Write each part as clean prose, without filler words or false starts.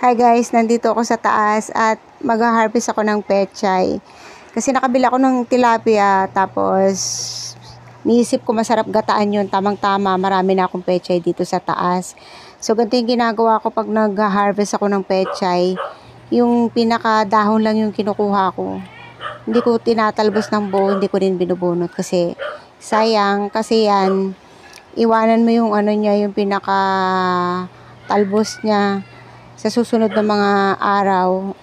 Hi guys, nandito ako sa taas at mag-harvest ako ng pechay. Kasi nakabili ako ng tilapia, tapos niisip ko masarap gataan yun, tamang-tama, marami na akong pechay dito sa taas. So ganito yung ginagawa ko pag nag-harvest ako ng pechay, yung pinakadahon lang yung kinukuha ko. Hindi ko tinatalbos ng buo, hindi ko rin binubunot kasi sayang, kasi yan, iwanan mo yung ano niya, yung pinaka talbos niya. Sa susunod na mga araw,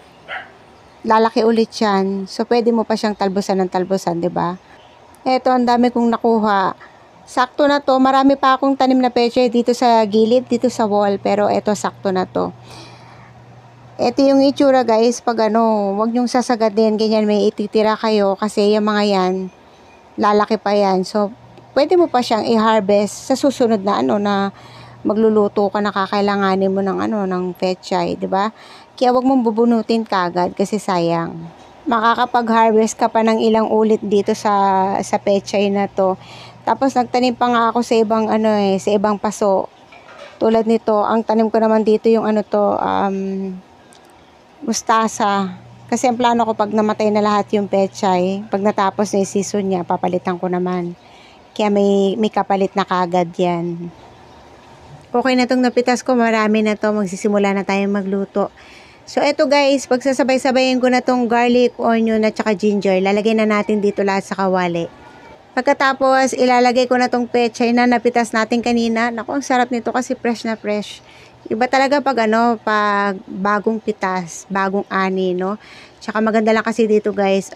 lalaki ulit yan. So, pwede mo pa siyang talbusan ng talbusan, di ba? Eto, ang dami kong nakuha. Sakto na to. Marami pa akong tanim na pechay dito sa gilid, dito sa wall. Pero eto, sakto na to. Eto yung itsura, guys. Pag wag nyong sasagadin. Ganyan, may ititira kayo. Kasi yung mga yan, lalaki pa yan. So, pwede mo pa siyang i-harvest sa susunod na na magluluto ka na kakailanganin mo ng pechay, 'di ba? Kaya wag mong bubunutin kagad kasi sayang. Makakapag-harvest ka pa ng ilang ulit dito sa pechay na 'to. Tapos nagtanim pa nga ako sa ibang sa ibang paso. Tulad nito, ang tanim ko naman dito yung mustasa. Kasi ang plano ko pag namatay na lahat yung pechay, pag natapos na yung season niya, papalitan ko naman. Kaya may kapalit na kagad yan. Okay na itong napitas ko, marami na to, magsisimula na tayong magluto. So, eto guys, pagsasabay-sabayin ko na tong garlic, onion at saka ginger, lalagay na natin dito lahat sa kawali. Pagkatapos, ilalagay ko na tong pechay na napitas natin kanina. Naku, ang sarap nito kasi fresh na fresh. Iba talaga pag pag bagong pitas, bagong ani, no? Tsaka maganda lang kasi dito guys,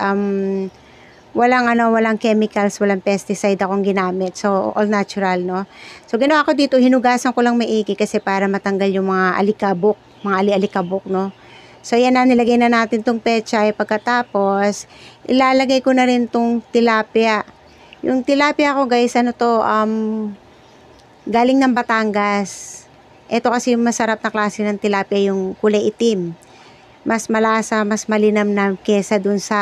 walang chemicals, walang pesticide akong ginamit. So, all natural, no? So, ginawa ko dito, hinugasan ko lang maigi kasi para matanggal yung mga alikabok, mga ali-alikabok, no? So, yan na, nilagay na natin tong pechay. Pagkatapos, ilalagay ko na rin tong tilapia. Yung tilapia ko, guys, galing ng Batangas. Ito kasi yung masarap na klase ng tilapia, yung kulay itim. Mas malasa, mas malinamnam kesa dun sa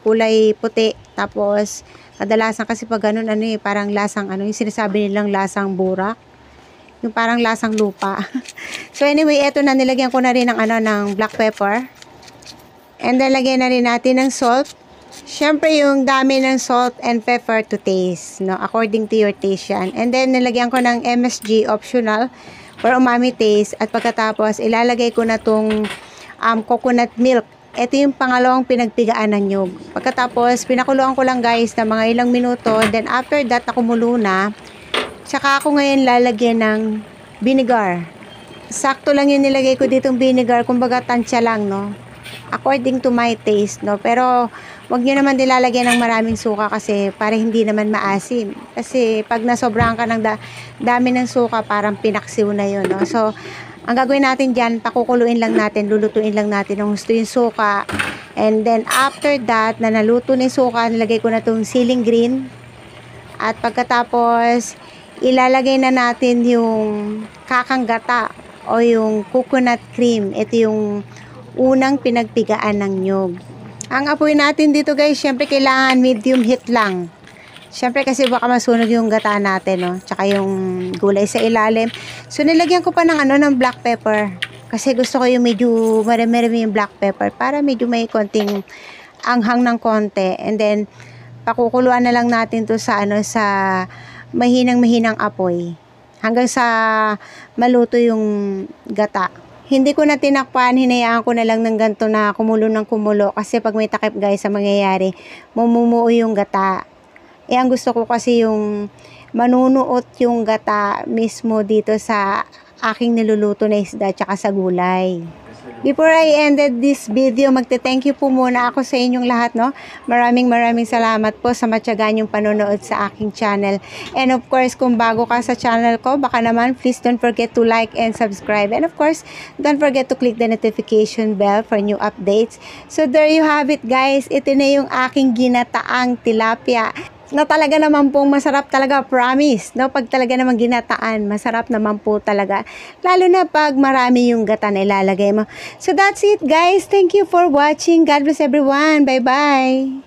kulay puti. Tapos, kadalasan kasi pag ganun, parang lasang, yung sinasabi nilang lasang burak. Yung parang lasang lupa. So, anyway, eto na, nilagyan ko na rin ng black pepper. And then, lagyan na rin natin ng salt. Siyempre, yung dami ng salt and pepper to taste, no? According to your taste yan. And then, nilagyan ko ng MSG, optional, for umami taste. At pagkatapos, ilalagay ko na tong coconut milk. Ito yung pangalawang pinagpigaan ng nyug. Pagkatapos, pinakuluan ko lang guys na mga ilang minuto. Then after that, nakumulo na. Tsaka ako ngayon lalagyan ng vinegar. Sakto lang yung nilagay ko ditong vinegar. Kumbaga tansya lang, no? According to my taste, no? Pero, wag nyo naman nilalagyan ng maraming suka kasi para hindi naman maasim. Kasi pag nasobrahan ka ng dami ng suka, parang pinaksiw na yun, no? So, ang gagawin natin dyan, pakukuluin lang natin, lulutuin lang natin ng gusto yung suka. And then, after that, na naluto na yung suka, nilagay ko na itong ceiling green. At pagkatapos, ilalagay na natin yung kakanggata o yung coconut cream. Ito yung unang pinagpigaan ng nyug. Ang apoy natin dito guys, syempre kailangan medium heat lang. Syempre kasi baka masunog yung gata natin, no? Tsaka yung gulay sa ilalim. So, nilagyan ko pa ng black pepper. Kasi gusto ko yung medyo marami-rami yung black pepper para medyo may konting anghang ng konti. And then, pakukuluan na lang natin to sa sa mahinang-mahinang apoy. Hanggang sa maluto yung gata. Hindi ko na tinakpan, hinayaan ko na lang ng ganito na kumulo ng kumulo. Kasi pag may takip guys, sa mangyayari, mamumuo yung gata. Ang gusto ko kasi yung manunuot yung gata mismo dito sa aking niluluto na isda tsaka sa gulay. Before I ended this video, magte-thank you po muna ako sa inyong lahat, no? Maraming salamat po sa matyagaan yung panonood sa aking channel. And of course, kung bago ka sa channel ko, baka naman, please don't forget to like and subscribe. And of course, don't forget to click the notification bell for new updates. So there you have it guys. Ito na yung aking ginataang tilapia. Na talaga naman pong masarap talaga, promise, no? Pag talaga naman ginataan, masarap naman po talaga. Lalo na pag marami yung gata na ilalagay mo. So that's it guys. Thank you for watching. God bless everyone. Bye-bye.